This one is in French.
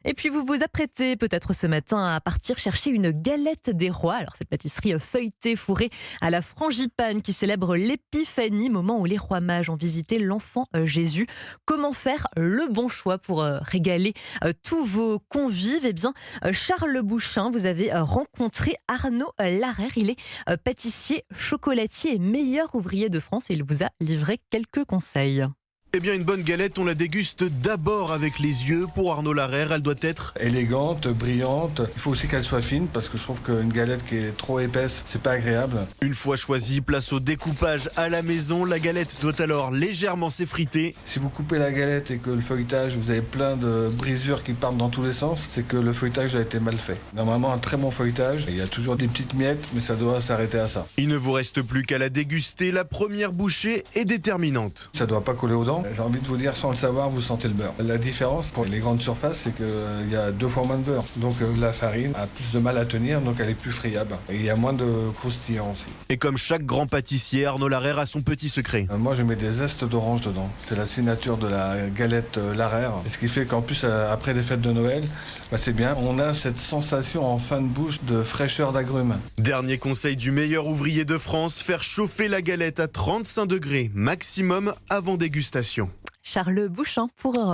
Et puis vous vous apprêtez peut-être ce matin à partir chercher une galette des rois. Alors cette pâtisserie feuilletée fourrée à la frangipane qui célèbre l'épiphanie, moment où les rois mages ont visité l'enfant Jésus. Comment faire le bon choix pour régaler tous vos convives? Eh bien, Charles Bouchin, vous avez rencontré Arnaud Larère. Il est pâtissier, chocolatier et meilleur ouvrier de France et il vous a livré quelques conseils. Eh bien, une bonne galette, on la déguste d'abord avec les yeux. Pour Arnaud Larère, elle doit être élégante, brillante. Il faut aussi qu'elle soit fine parce que je trouve qu'une galette qui est trop épaisse, c'est pas agréable. Une fois choisie, place au découpage à la maison. La galette doit alors légèrement s'effriter. Si vous coupez la galette et que le feuilletage, vous avez plein de brisures qui partent dans tous les sens, c'est que le feuilletage a été mal fait. Normalement, un très bon feuilletage, il y a toujours des petites miettes, mais ça doit s'arrêter à ça. Il ne vous reste plus qu'à la déguster. La première bouchée est déterminante. Ça doit pas coller aux dents. J'ai envie de vous dire, sans le savoir, vous sentez le beurre. La différence pour les grandes surfaces, c'est qu'il y a 2 fois moins de beurre. Donc la farine a plus de mal à tenir, donc elle est plus friable. Et il y a moins de croustillant aussi. Et comme chaque grand pâtissier, Arnaud Larère a son petit secret. Moi, je mets des zestes d'orange dedans. C'est la signature de la galette Larère. Et ce qui fait qu'en plus, après les fêtes de Noël, c'est bien. On a cette sensation en fin de bouche de fraîcheur d'agrumes. Dernier conseil du meilleur ouvrier de France, faire chauffer la galette à 35 degrés maximum avant dégustation. Charles Bouchin pour Europe.